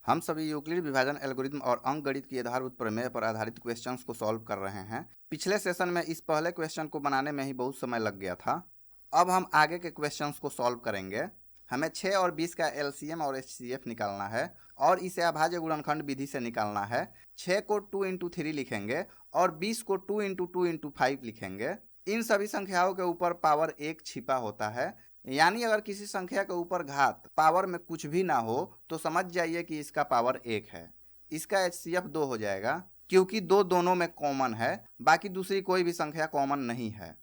हम सभी यूक्लिड विभाजन एल्गोरिथम और अंकगणित की आधारभूत प्रमेय पर आधारित क्वेश्चंस को सॉल्व कर रहे हैं। पिछले सेशन में इस पहले क्वेश्चन को बनाने में ही बहुत समय लग गया था। अब हम आगे के क्वेश्चंस को सॉल्व करेंगे। हमें 6 और 20 का एलसीएम और एचसीएफ निकालना है और इसे अभाज्य गुणनखंड विधि से निकालना है। 6 को 2 इंटू 3 लिखेंगे और 20 को 2 इंटू 2 इंटू 5 लिखेंगे। इन सभी संख्याओं के ऊपर पावर 1 छिपा होता है, यानी अगर किसी संख्या के ऊपर घात पावर में कुछ भी ना हो तो समझ जाइए कि इसका पावर 1 है। इसका एचसीएफ 2 हो जाएगा क्योंकि दो दोनों में कॉमन है, बाकी दूसरी कोई भी संख्या कॉमन नहीं है।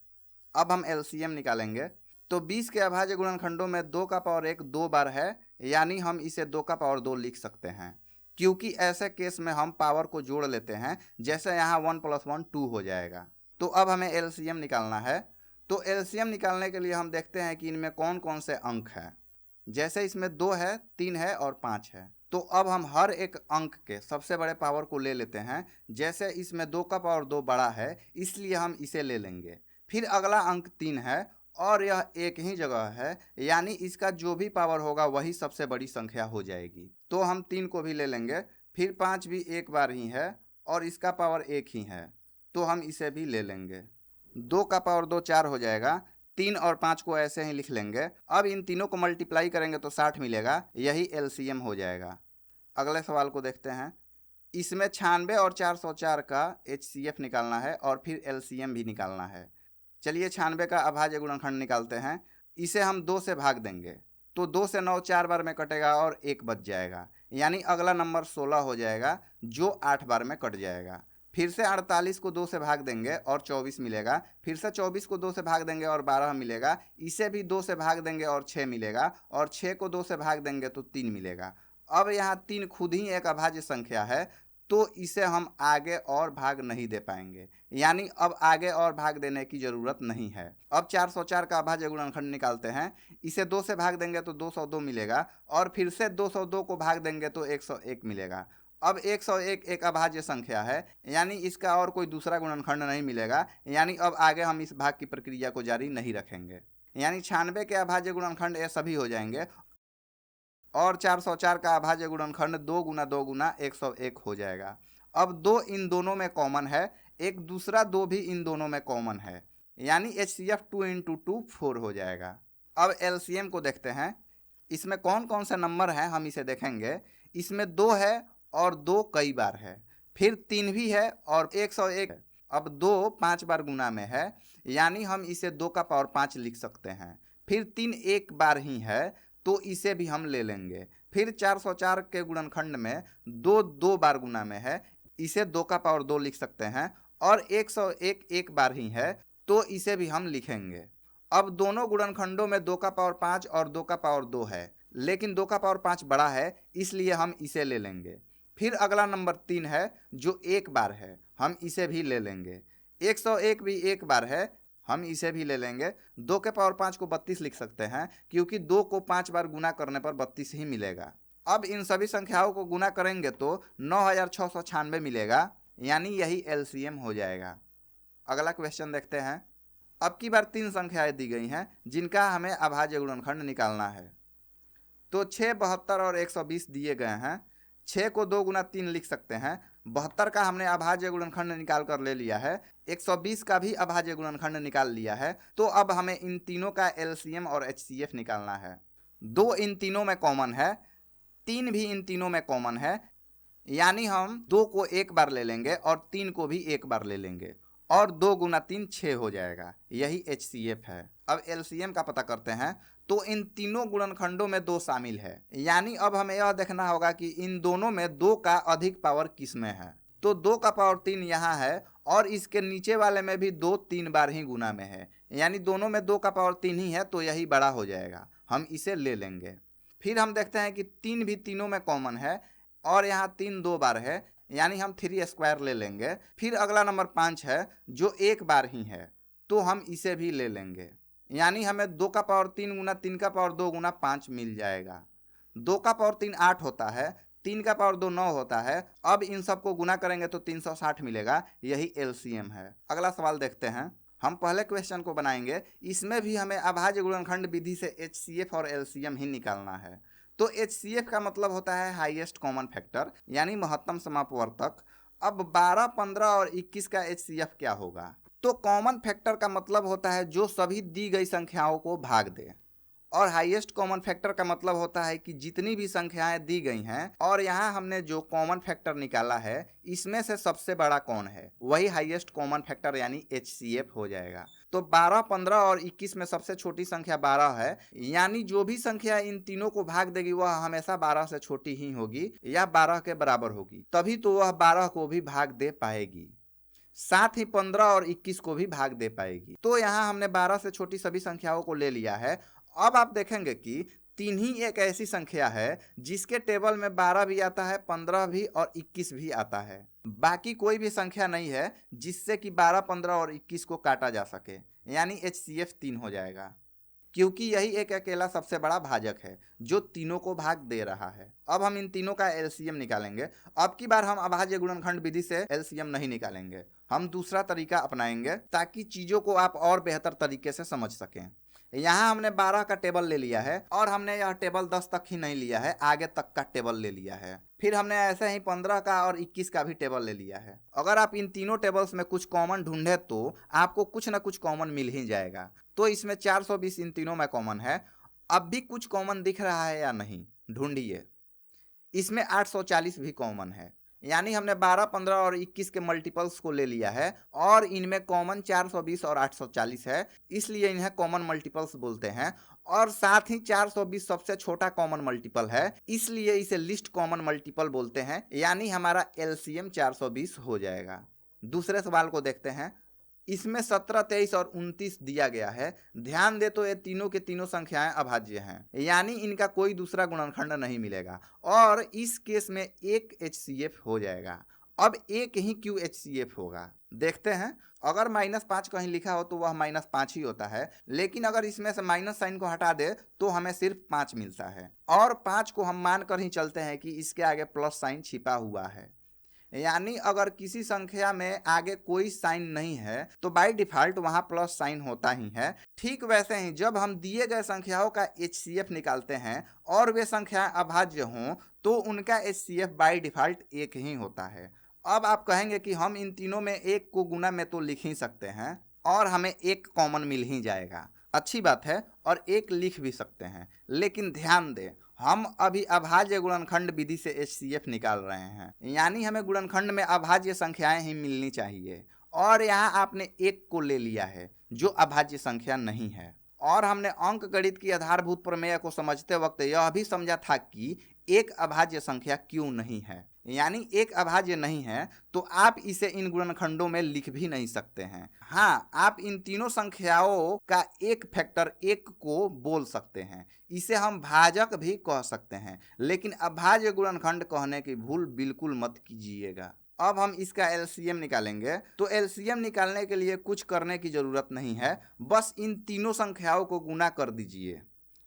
अब हम एलसीएम निकालेंगे तो 20 के अभाज्य गुणनखंडों में 2 का पावर 1 दो बार है, यानी हम इसे 2 का पावर 2 लिख सकते हैं। क्योंकि ऐसे केस में हम पावर को जोड़ लेते हैं, जैसे यहाँ 1 + 1 2 हो जाएगा। तो अब हमें एलसीएम निकालना है। तो एलसीएम निकालने के लिए हम देखते हैं कि इनमें कौन कौन से अंक हैं। जैसे इसमें 2 है, 3 है और 5 है। तो अब हम हर एक अंक के सबसे बड़े पावर को ले लेते हैं। जैसे इसमें 2 का पावर 2 बड़ा है, इसलिए हम इसे ले लेंगे। फिर अगला अंक 3 है और यह एक ही जगह है, यानी इसका जो भी पावर होगा वही सबसे बड़ी संख्या हो जाएगी। तो हम 3 को भी ले लेंगे। फिर 5 भी एक बार ही है और इसका पावर 1 ही है, तो हम इसे भी ले लेंगे। 2 का पावर 2 4 हो जाएगा। 3 और 5 को ऐसे ही लिख लेंगे। अब इन तीनों को मल्टीप्लाई करेंगे तो 60 मिलेगा, यही एलसीएम हो जाएगा। अगले सवाल को देखते हैं। इसमें 96 और 404 का एचसीएफ निकालना है और फिर एलसीएम भी निकालना है। चलिए 96 का अभाज्य गुणनखंड निकालते हैं। इसे हम 2 से भाग देंगे तो 2 से 9 4 बार में कटेगा और 1 बच जाएगा, यानी अगला नंबर 16 हो जाएगा जो 8 बार में कट जाएगा। फिर से 48 को 2 से भाग देंगे और 24 मिलेगा। फिर से 24 को 2 से भाग देंगे और 12 मिलेगा। इसे भी 2 से भाग देंगे और 6 मिलेगा और 6 को 2 से भाग देंगे तो 3 मिलेगा। अब यहाँ 3 खुद ही एक अभाज्य संख्या है, तो इसे हम आगे और भाग नहीं दे पाएंगे, यानी अब आगे और भाग देने की जरूरत नहीं है। अब 404 का अभाज्य गुणनखंड निकालते हैं। इसे 2 से भाग देंगे तो 202 मिलेगा और फिर से 202 को भाग देंगे तो 101 मिलेगा। अब 101 एक अभाज्य संख्या है, यानी इसका और कोई दूसरा गुणनखंड नहीं मिलेगा, यानी अब आगे हम इस भाग की प्रक्रिया को जारी नहीं रखेंगे। यानी 96 के अभाज्य गुणनखंड ये सभी हो जाएंगे और 404 का अभाज्य गुणनखंड 2 गुना 2 गुना 101 हो जाएगा। अब 2 इन दोनों में कॉमन है, एक दूसरा 2 भी इन दोनों में कॉमन है, यानी एचसीएफ 2 इंटू 2 4 हो जाएगा। अब एलसीएम को देखते हैं। इसमें कौन कौन से नंबर हैं हम इसे देखेंगे। इसमें 2 है और 2 कई बार है, फिर 3 भी है और 101 है। अब 2 5 बार गुना में है, यानी हम इसे 2 का पावर 5 लिख सकते हैं। फिर 3 एक बार ही है, तो इसे भी हम ले लेंगे। फिर 404 के गुणनखंड में 2 2 बार गुना में है, इसे 2 का पावर 2 लिख सकते हैं। और 101 एक बार ही है, तो इसे भी हम लिखेंगे। अब दोनों गुणनखंडों में 2 का पावर 5 और 2 का पावर 2 है, लेकिन 2 का पावर 5 बड़ा है, इसलिए हम इसे ले लेंगे। फिर अगला नंबर 3 है जो एक बार है, हम इसे भी ले लेंगे। 101 भी एक बार है, हम इसे भी ले लेंगे। 2 के पावर 5 को 32 लिख सकते हैं, क्योंकि 2 को 5 बार गुना करने पर 32 ही मिलेगा। अब इन सभी संख्याओं को गुना करेंगे तो 9696 मिलेगा, यानी यही एलसीएम हो जाएगा। अगला क्वेश्चन देखते हैं। अब की बार 3 संख्याएं दी गई हैं जिनका हमें अभाज्य गुणनखंड निकालना है। तो 6, 72 और 120 दिए गए हैं। 6 को 2 गुना 3 लिख सकते हैं। 72 का हमने अभाज्य गुणनखंड निकाल कर ले लिया है। 120 का भी अभाज्य गुणनखंड निकाल लिया है। तो अब हमें इन तीनों का एलसीएम और एचसीएफ निकालना है। 2 इन तीनों में कॉमन है, 3 भी इन तीनों में कॉमन है, यानी हम 2 को एक बार ले लेंगे और 3 को भी एक बार ले लेंगे और 2 गुना 3 6 हो जाएगा, यही एचसीएफ है। अब एलसीएम का पता करते हैं। तो इन तीनों गुणनखंडों में 2 शामिल है, यानी अब हमें यह देखना होगा कि इन दोनों में 2 का अधिक पावर किस में है। तो 2 का पावर 3 यहाँ है और इसके नीचे वाले में भी 2 3 बार ही गुना में है, यानी दोनों में 2 का पावर 3 ही है, तो यही बड़ा हो जाएगा, हम इसे ले लेंगे। फिर हम देखते हैं कि 3 भी तीनों में कॉमन है और यहाँ 3 2 बार है, यानी हम 3 स्क्वायर ले लेंगे। फिर अगला नंबर 5 है जो एक बार ही है, तो हम इसे भी ले लेंगे, यानी हमें 2 का पावर 3 गुना 3 का पावर 2 गुना 5 मिल जाएगा। 2 का पावर 3 8 होता है, 3 का पावर 2 9 होता है। अब इन सबको गुना करेंगे तो 360 मिलेगा, यही एलसीएम है। अगला सवाल देखते हैं। हम पहले क्वेश्चन को बनाएंगे, इसमें भी हमें अभाज्य गुणनखंड विधि से एचसीएफ और एलसीएम ही निकालना है। तो HCF का मतलब होता है हाईएस्ट कॉमन फैक्टर यानी महत्तम समापवर्तक। अब 12, 15 और 21 का HCF क्या होगा? तो कॉमन फैक्टर का मतलब होता है जो सभी दी गई संख्याओं को भाग दे, और हाईएस्ट कॉमन फैक्टर का मतलब होता है कि जितनी भी संख्याएं दी गई हैं और यहाँ हमने जो कॉमन फैक्टर निकाला है इसमें से सबसे बड़ा कौन है, वही हाईएस्ट कॉमन फैक्टर यानी HCF हो जाएगा। तो 12, 15 और 21 में सबसे छोटी संख्या 12 है, यानी जो भी संख्या इन तीनों को भाग देगी वह हमेशा 12 से छोटी ही होगी या 12 के बराबर होगी, तभी तो वह 12 को भी भाग दे पाएगी, साथ ही 15 और 21 को भी भाग दे पाएगी। तो यहाँ हमने 12 से छोटी सभी संख्याओं को ले लिया है। अब आप देखेंगे कि 3 ही एक ऐसी संख्या है जिसके टेबल में 12 भी आता है, 15 भी और 21 भी आता है। बाकी कोई भी संख्या नहीं है जिससे कि 12, 15 और 21 को काटा जा सके, यानी HCF 3 हो जाएगा, क्योंकि यही एक अकेला सबसे बड़ा भाजक है जो तीनों को भाग दे रहा है। अब हम इन तीनों का LCM निकालेंगे। अब की बार हम अभाज्य गुणनखंड विधि से LCM नहीं निकालेंगे, हम दूसरा तरीका अपनाएंगे ताकि चीजों को आप और बेहतर तरीके से समझ सकें। यहाँ हमने 12 का टेबल ले लिया है और हमने यह टेबल 10 तक ही नहीं लिया है, आगे तक का टेबल ले लिया है। फिर हमने ऐसे ही 15 का और 21 का भी टेबल ले लिया है। अगर आप इन तीनों टेबल्स में कुछ कॉमन ढूंढे तो आपको कुछ ना कुछ कॉमन मिल ही जाएगा। तो इसमें 420 इन तीनों में कॉमन है। अब भी कुछ कॉमन दिख रहा है या नहीं, ढूंढिए। इसमें 840 भी कॉमन है, यानी हमने 12, 15 और 21 के मल्टीपल्स को ले लिया है और इनमें कॉमन 420 और 840 है, इसलिए इन्हें कॉमन मल्टीपल्स बोलते हैं। और साथ ही 420 सबसे छोटा कॉमन मल्टीपल है, इसलिए इसे लिस्ट कॉमन मल्टीपल बोलते हैं, यानी हमारा LCM 420 हो जाएगा। दूसरे सवाल को देखते हैं। इसमें 17, 23 और 29 दिया गया है। ध्यान दे तो ये तीनों के तीनों संख्याएं अभाज्य हैं, यानी इनका कोई दूसरा गुणनखंड नहीं मिलेगा और इस केस में एक HCF हो जाएगा। अब एक ही क्यों HCF होगा, देखते हैं। अगर -5 कहीं लिखा हो तो वह -5 ही होता है, लेकिन अगर इसमें से माइनस साइन को हटा दे तो हमें सिर्फ 5 मिलता है, और 5 को हम मानकर ही चलते हैं कि इसके आगे प्लस साइन छिपा हुआ है, यानी अगर किसी संख्या में आगे कोई साइन नहीं है तो बाय डिफॉल्ट वहां प्लस साइन होता ही है। ठीक वैसे ही जब हम दिए गए संख्याओं का HCF निकालते हैं और वे संख्याएं अभाज्य हों तो उनका HCF बाय डिफॉल्ट एक ही होता है। अब आप कहेंगे कि हम इन तीनों में एक को गुना में तो लिख ही सकते हैं और हमें एक कॉमन मिल ही जाएगा, अच्छी बात है, और एक लिख भी सकते हैं, लेकिन ध्यान दें हम अभी अभाज्य गुणनखंड विधि से HCF निकाल रहे हैं, यानी हमें गुणनखंड में अभाज्य संख्याएं ही मिलनी चाहिए, और यहाँ आपने एक को ले लिया है जो अभाज्य संख्या नहीं है। और हमने अंक गणित की आधारभूत प्रमेय को समझते वक्त यह भी समझा था कि एक अभाज्य संख्या क्यों नहीं है, यानी एक अभाज्य नहीं है तो आप इसे इन गुणनखंडों में लिख भी नहीं सकते हैं। हाँ, आप इन तीनों संख्याओं का एक फैक्टर एक को बोल सकते हैं, इसे हम भाजक भी कह सकते हैं, लेकिन अभाज्य गुणनखंड कहने की भूल बिल्कुल मत कीजिएगा। अब हम इसका LCM निकालेंगे। तो LCM निकालने के लिए कुछ करने की जरूरत नहीं है, बस इन तीनों संख्याओं को गुना कर दीजिए,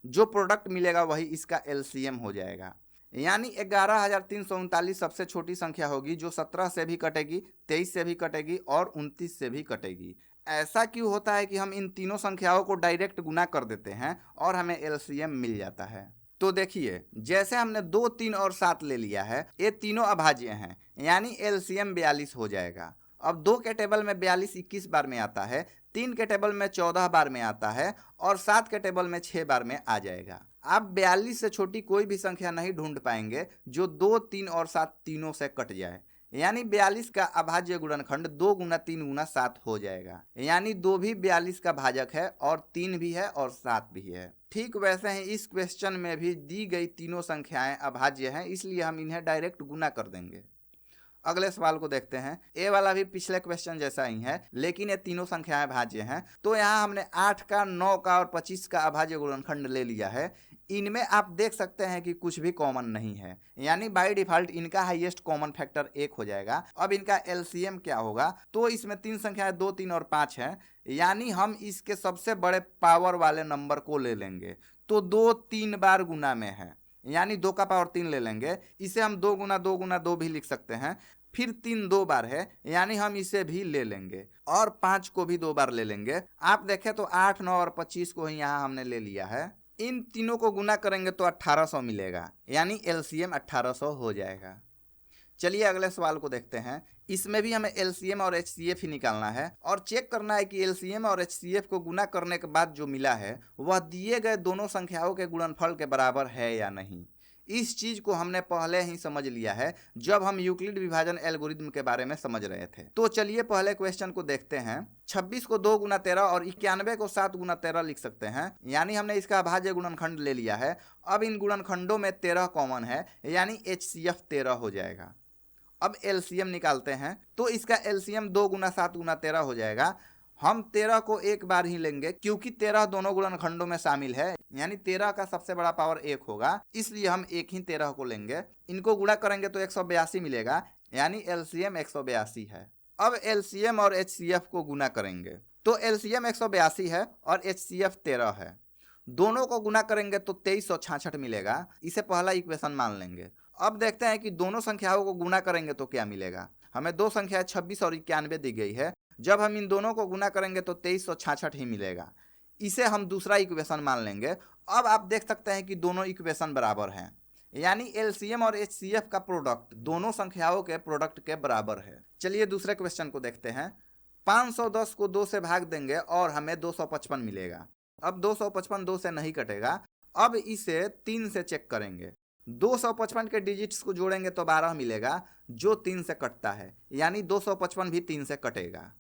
जो प्रोडक्ट मिलेगा वही इसका LCM हो जाएगा, यानी 11,339 सबसे छोटी संख्या होगी जो 17 से भी कटेगी, 23 से भी कटेगी और 29 से भी कटेगी। ऐसा क्यों होता है कि हम इन तीनों संख्याओं को डायरेक्ट गुना कर देते हैं और हमें LCM मिल जाता है। तो देखिए, जैसे हमने 2, 3 और 7 ले लिया है, ये तीनों अभाज्य हैं, यानी LCM 42 हो जाएगा। अब 2 के टेबल में 42 21 बार में आता है, 3 के टेबल में 14 बार में आता है और 7 के टेबल में 6 बार में आ जाएगा। आप 42 से छोटी कोई भी संख्या नहीं ढूंढ पाएंगे जो 2, 3 और 7 तीनों से कट जाए, यानी 42 का अभाज्य गुणनखंड 2 गुना 3 गुना 7 हो जाएगा, यानी 2 भी 42 का भाजक है और 3 भी है और 7 भी है। ठीक वैसे ही इस क्वेश्चन में भी दी गई तीनों संख्याएं अभाज्य हैं, इसलिए हम इन्हें डायरेक्ट गुना कर देंगे। अगले सवाल को देखते हैं। ए वाला भी पिछले क्वेश्चन जैसा ही है, लेकिन ये तीनों संख्याएं भाज्य हैं। तो यहाँ हमने 8 का, 9 का और 25 का अभाज्य गुणनखंड ले लिया है। इनमें आप देख सकते हैं कि कुछ भी कॉमन नहीं है, यानी बाय डिफॉल्ट इनका हाईएस्ट कॉमन फैक्टर 1 हो जाएगा। अब इनका LCM क्या होगा, तो इसमें 3 संख्याएं 2, 3 और 5 हैं, यानी हम इसके सबसे बड़े पावर वाले नंबर को ले लेंगे। तो 2 3 बार गुना में है, यानी 2 का पावर 3 ले लेंगे। इसे हम 2 गुना 2 गुना 2 भी लिख सकते हैं। फिर 3 2 बार है, यानी हम इसे भी ले लेंगे, और 5 को भी 2 बार ले लेंगे। आप देखें तो 8, 9 और 25 को ही यहाँ हमने ले लिया है। इन तीनों को गुना करेंगे तो 1800 मिलेगा, यानी एलसीएम 1800 हो जाएगा। चलिए अगले सवाल को देखते हैं। इसमें भी हमें एलसीएम और एचसीएफ ही निकालना है और चेक करना है कि एलसीएम और एचसीएफ को गुना करने के बाद जो मिला है वह दिए गए दोनों संख्याओं के गुणनफल के बराबर है या नहीं। इस चीज को हमने पहले ही समझ लिया है जब हम यूक्लिड विभाजन एल्गोरिथम के बारे में समझ रहे थे। तो चलिए पहले क्वेश्चन को देखते हैं। 26 को 2 गुना 13 और 91 को 7 गुना 13 लिख सकते हैं, यानी हमने इसका अभाज्य गुणनखंड ले लिया है। अब इन गुणनखंडों में 13 कॉमन है, यानी HCF 13 हो जाएगा। अब एलसीएम निकालते हैं, तो इसका एलसीएम 2 गुना 7 गुना 13 हो जाएगा। हम 13 को एक बार ही लेंगे क्योंकि 13 दोनों गुणनखंडों में शामिल है, यानी 13 का सबसे बड़ा पावर 1 होगा, इसलिए हम एक ही 13 को लेंगे। इनको गुणा करेंगे तो 182 मिलेगा, यानी एलसीएम 182 है। अब एलसीएम और एचसीएफ को गुना करेंगे तो एलसीएम 182 है और एचसीएफ 13 है। दोनों को गुना करेंगे तो 2366 मिलेगा। इसे पहला इक्वेशन मान लेंगे। अब देखते हैं कि दोनों संख्याओं को गुना करेंगे तो क्या मिलेगा। हमें दो संख्याएं 26 और 91 दी गई है। जब हम इन दोनों को गुना करेंगे तो 2366 ही मिलेगा। इसे हम दूसरा इक्वेशन मान लेंगे। अब आप देख सकते हैं कि दोनों इक्वेशन बराबर हैं, यानी एलसीएम और एचसीएफ का प्रोडक्ट दोनों संख्याओं के प्रोडक्ट के बराबर है। चलिए दूसरे क्वेश्चन को देखते हैं। 510 को 2 से भाग देंगे और हमें 255 मिलेगा। अब 255 2 से नहीं कटेगा। अब इसे 3 से चेक करेंगे। 255 के डिजिट्स को जोड़ेंगे तो 12 मिलेगा, जो 3 से कटता है, यानी 255 भी 3 से कटेगा।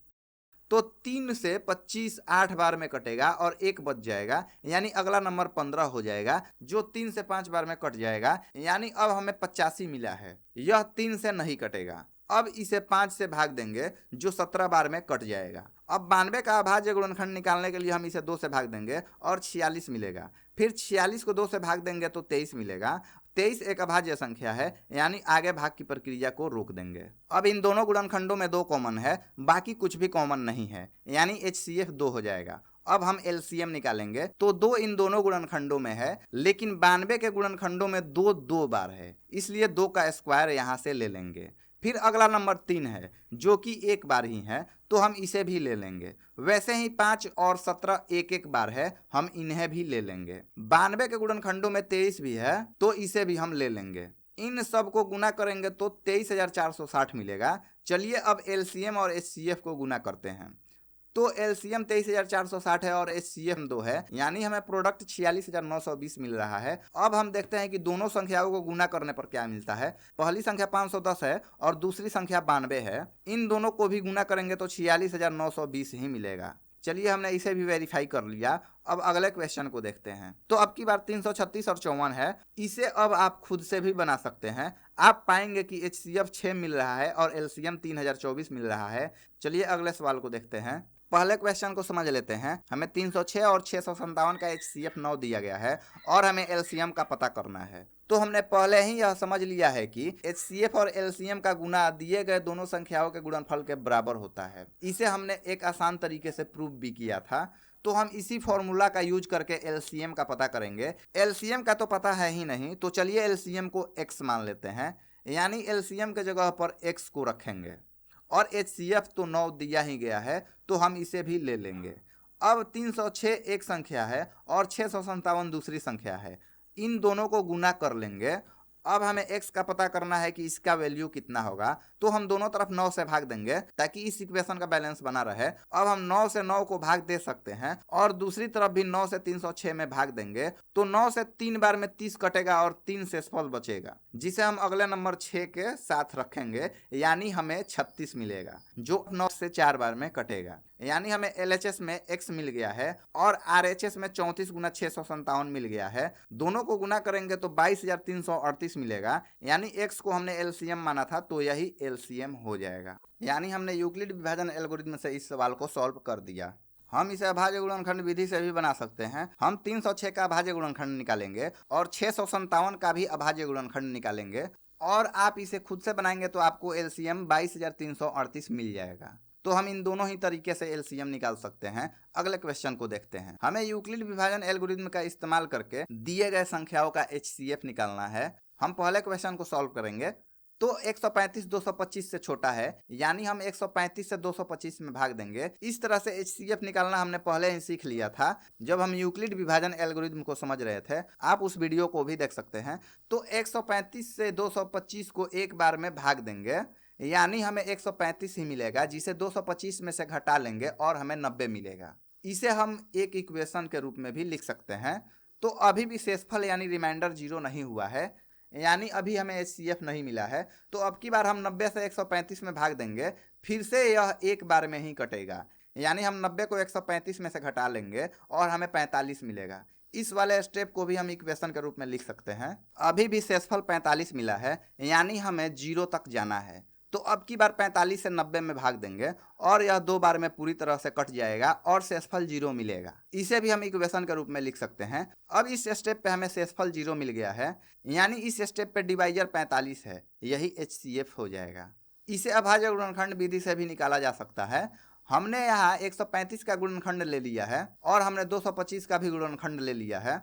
तो 3 से 25 8 बार में कटेगा और 1 बच जाएगा, यानी अगला नंबर 15 हो जाएगा, जो 3 से 5 बार में कट जाएगा, यानी अब हमें 85 मिला है। यह 3 से नहीं कटेगा। अब इसे 5 से भाग देंगे, जो 17 बार में कट जाएगा। अब 92 का अभाज्य गुणनखंड निकालने के लिए हम इसे 2 से भाग देंगे और 46 मिलेगा। फिर 46 को 2 से भाग देंगे तो 23 मिलेगा। 23 एक अभाज्य संख्या है, यानी आगे भाग की प्रक्रिया को रोक देंगे। अब इन दोनों गुणनखंडों में 2 कॉमन है, बाकी कुछ भी कॉमन नहीं है, यानी HCF 2 हो जाएगा। अब हम LCM निकालेंगे तो 2 इन दोनों गुणनखंडों में है, लेकिन 92 के गुणनखंडों में 2 2 बार है, इसलिए 2 का स्क्वायर यहां से ले लेंगे। फिर अगला नंबर 3 है, जो कि 1 बार ही है, तो हम इसे भी ले लेंगे। वैसे ही 5 और 17 एक एक बार है, हम इन्हें भी ले लेंगे। 92 के गुणनखंडों में 23 भी है, तो इसे भी हम ले लेंगे। इन सब को गुना करेंगे तो 23460 मिलेगा। चलिए अब LCM और HCF को गुना करते हैं। तो LCM 23460 है और HCF 2 है, यानी हमें प्रोडक्ट 46920 मिल रहा है। अब हम देखते हैं कि दोनों संख्याओं को गुना करने पर क्या मिलता है। पहली संख्या 510 है और दूसरी संख्या 92 है। इन दोनों को भी गुना करेंगे तो 46920 ही मिलेगा। चलिए हमने इसे भी वेरीफाई कर लिया। अब अगले क्वेश्चन को देखते हैं। तो अब की बार 336 और 54 है। इसे अब आप खुद से भी बना सकते हैं। आप पाएंगे कि HCF 6 मिल रहा है और LCM 3024 मिल रहा है। चलिए अगले सवाल को देखते हैं। पहले क्वेश्चन को समझ लेते हैं। हमें 306 और 657 का HCF 9 दिया गया है और हमें LCM का पता करना है। तो हमने पहले ही यह समझ लिया है कि HCF और LCM का गुना दिए गए दोनों संख्याओं के गुणनफल के बराबर होता है। इसे हमने एक आसान तरीके से प्रूव भी किया था। तो हम इसी फॉर्मूला का यूज करके LCM का पता करेंगे। LCM का तो पता है ही नहीं, तो चलिए LCM को x मान लेते हैं, यानी LCM के जगह पर x को रखेंगे। और HCF तो 9 दिया ही गया है, तो हम इसे भी ले लेंगे। अब 306 एक संख्या है और 657 दूसरी संख्या है। इन दोनों को गुना कर लेंगे। अब हमें x का पता करना है कि इसका वैल्यू कितना होगा, तो हम दोनों तरफ 9 से भाग देंगे ताकि इस इक्वेशन का बैलेंस बना रहे। अब हम 9 से 9 को भाग दे सकते हैं और दूसरी तरफ भी 9 से 306 में भाग देंगे, तो 9 से 3 बार में 30 कटेगा और 3 शेषफल बचेगा, जिसे हम अगले नंबर 6 के साथ रखेंगे, यानी हमें 36 मिलेगा, जो 9 से 4 बार में कटेगा। यानी हमें LHS में x मिल गया है और RHS में 34 गुना 657 मिल गया है। दोनों को गुना करेंगे तो 22338 मिलेगा, यानी x को हमने LCM माना था, तो यही LCM हो जाएगा। यानी हमने यूक्लिड विभाजन एल्गोरिथम से इस सवाल को सॉल्व कर दिया। हम इसे अभाज्य गुणनखंड विधि से भी बना सकते हैं। हम 306 का अभाज्य गुणनखंड निकालेंगे और 657 का भी अभाज्य गुणनखंड निकालेंगे, और आप इसे खुद से बनाएंगे तो आपको LCM 22338 मिल जाएगा। तो हम इन दोनों ही तरीके से LCM निकाल सकते हैं। अगले क्वेश्चन को देखते हैं। हमें यूक्लिड विभाजन एल्गोरिथम का इस्तेमाल करके दिए गए संख्याओं का HCF निकालना है। हम पहले क्वेश्चन को सॉल्व करेंगे। तो 135 225 से छोटा है, यानी हम 135 से 225 में भाग देंगे। इस तरह से HCF निकालना हमने पहले ही सीख लिया था जब हम यूक्लिड विभाजन एल्गोरिथम को समझ रहे थे। आप उस वीडियो को भी देख सकते हैं। तो 135 से 225 को एक बार में भाग देंगे, यानी हमें 135 ही मिलेगा, जिसे 225 में से घटा लेंगे और हमें 90 मिलेगा। इसे हम एक इक्वेशन के रूप में भी लिख सकते हैं। तो अभी भी शेषफल यानी रिमाइंडर 0 नहीं हुआ है, यानी अभी हमें HCF नहीं मिला है। तो अब की बार हम 90 से 135 में भाग देंगे, फिर से यह एक बार में ही कटेगा, यानी हम 90 को 135 में से घटा लेंगे और हमें 45 मिलेगा। इस वाले स्टेप को भी हम इक्वेशन के रूप में लिख सकते हैं। अभी भी शेषफल 45 मिला है, यानी हमें 0 तक जाना है। तो अब की बार 45 से 90 में भाग देंगे और यह 2 बार में पूरी तरह से कट जाएगा और शेषफल 0 मिलेगा। इसे भी हम इक्वेशन के रूप में लिख सकते हैं। अब इस स्टेप पे हमें शेषफल 0 मिल गया है, यानी इस स्टेप पे डिवाइजर 45 है, यही HCF हो जाएगा। इसे अभाज्य गुणनखंड विधि से भी निकाला जा सकता है। हमने यहाँ 135 का गुणनखंड ले लिया है और हमने 225 का भी गुणनखंड ले लिया है।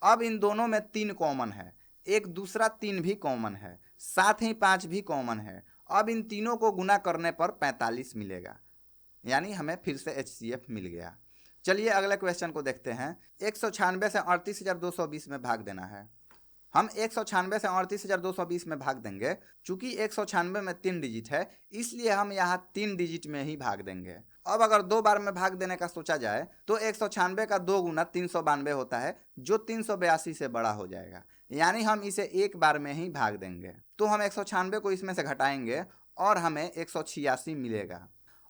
अब इन दोनों में 3 कॉमन है, एक दूसरा 3 भी कॉमन है, साथ ही 5 भी कॉमन है। अब इन तीनों को गुना करने पर 45 मिलेगा, यानी हमें फिर से HCF मिल गया। चलिए अगले क्वेश्चन को देखते हैं। 196 से 38,220 में भाग देना है। हम 196 से 38,220 में भाग देंगे। चूंकि 196 में 3 डिजिट है, इसलिए हम यहाँ 3 डिजिट में ही भाग देंगे। अब अगर 2 बार में भाग देने का सोचा जाए तो 196 का 2 गुना 392 होता है, जो 382 से बड़ा हो जाएगा, यानी हम इसे एक बार में ही भाग देंगे। तो हम 196 को इसमें से घटाएंगे और हमें 186 मिलेगा।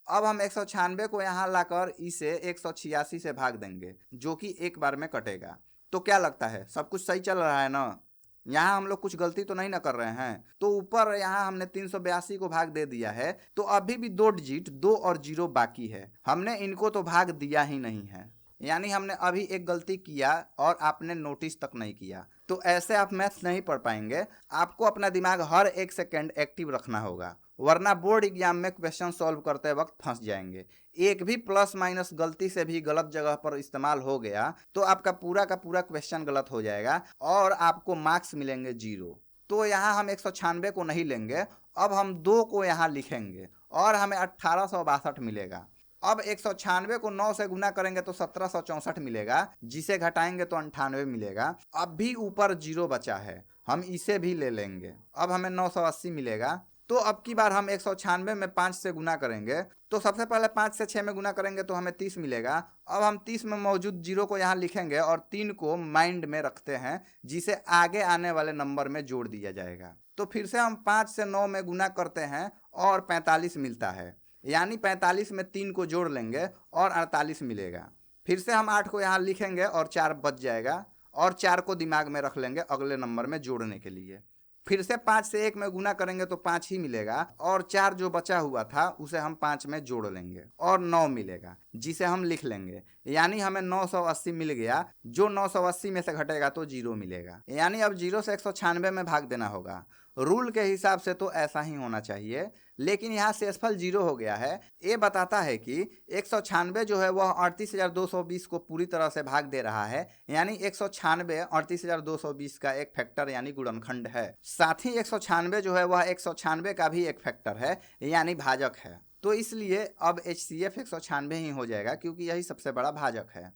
अब हम 196 को यहाँ लाकर इसे 186 से भाग देंगे, जो कि एक बार में कटेगा। तो क्या लगता है, सब कुछ सही चल रहा है ना? यहाँ हम लोग कुछ गलती तो नहीं ना कर रहे हैं? तो ऊपर यहाँ हमने 382 को भाग दे दिया है, तो अभी भी 2 डिजिट 2 और 0 बाकी है। हमने इनको तो भाग दिया ही नहीं है, यानी हमने अभी एक गलती किया और आपने नोटिस तक नहीं किया। तो ऐसे आप मैथ्स नहीं पढ़ पाएंगे। आपको अपना दिमाग हर एक सेकेंड एक्टिव रखना होगा, वरना बोर्ड एग्जाम में क्वेश्चन सॉल्व करते वक्त फंस जाएंगे। एक भी प्लस माइनस गलती से भी गलत जगह पर इस्तेमाल हो गया तो आपका पूरा का पूरा क्वेश्चन गलत हो जाएगा और आपको मार्क्स मिलेंगे 0। तो यहाँ हम 196 को नहीं लेंगे, अब हम 2 को यहाँ लिखेंगे और हमें 1862 मिलेगा। अब 196 को 9 से गुना करेंगे तो 1764 मिलेगा, जिसे घटाएंगे तो 98 मिलेगा। अब भी ऊपर 0 बचा है, हम इसे भी ले लेंगे। अब हमें 980 मिलेगा। तो अब की बार हम 196 में 5 से गुना करेंगे। तो सबसे पहले 5 से 6 में गुना करेंगे तो हमें 30 मिलेगा। अब हम 30 में मौजूद 0 को यहाँ लिखेंगे और 3 को माइंड में रखते हैं, जिसे आगे आने वाले नंबर में जोड़ दिया जाएगा। तो फिर से हम 5 से 9 में गुना करते हैं और 45 मिलता है, यानी 45 में 3 को जोड़ लेंगे और 48 मिलेगा। फिर से हम 8 को यहाँ लिखेंगे और 4 बच जाएगा और 4 को दिमाग में रख लेंगे अगले नंबर में जोड़ने के लिए। फिर से 5 से 1 में गुना करेंगे तो 5 ही मिलेगा और 4 जो बचा हुआ था उसे हम 5 में जोड़ लेंगे और 9 मिलेगा, जिसे हम लिख लेंगे, यानी हमें 980 मिल गया। जो 980 में से घटेगा तो 0 मिलेगा, यानी अब 0 से 196 में भाग देना होगा। रूल के हिसाब से तो ऐसा ही होना चाहिए, लेकिन यहाँ शेषफल 0 हो गया है। ये बताता है कि 196 जो है वह 38,220 को पूरी तरह से भाग दे रहा है, यानी 196 38,220 का एक फैक्टर यानी गुणनखंड है। साथ ही 196 जो है वह 196 का भी एक फैक्टर है, यानी भाजक है। तो इसलिए अब HCF 196 ही हो जाएगा, क्योंकि यही सबसे बड़ा भाजक है।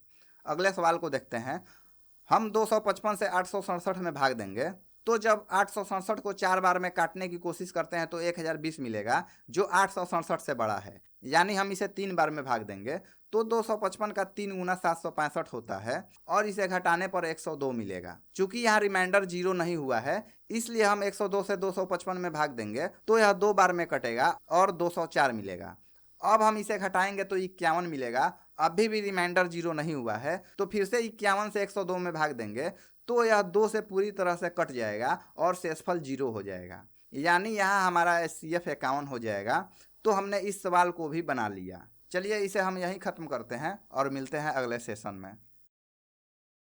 अगले सवाल को देखते हैं। हम 255 से 867 में भाग देंगे। तो जब 867 को 4 बार में काटने की कोशिश करते हैं तो 1020 मिलेगा, जो 867 से बड़ा है, यानी हम इसे 3 बार में भाग देंगे। तो 255 का 3 गुना 765 होता है और इसे घटाने पर 102 मिलेगा। चूंकि यहाँ रिमाइंडर 0 नहीं हुआ है, इसलिए हम 102 से 255 में भाग देंगे तो यह 2 बार में कटेगा और 204 मिलेगा। अब हम इसे घटाएंगे तो 51 मिलेगा। अभी भी रिमाइंडर 0 नहीं हुआ है, तो फिर से 51 से 102 में भाग देंगे तो यह 2 से पूरी तरह से कट जाएगा और शेषफल 0 हो जाएगा, यानी यहाँ हमारा HCF 51 हो जाएगा। तो हमने इस सवाल को भी बना लिया। चलिए इसे हम यहीं ख़त्म करते हैं और मिलते हैं अगले सेशन में।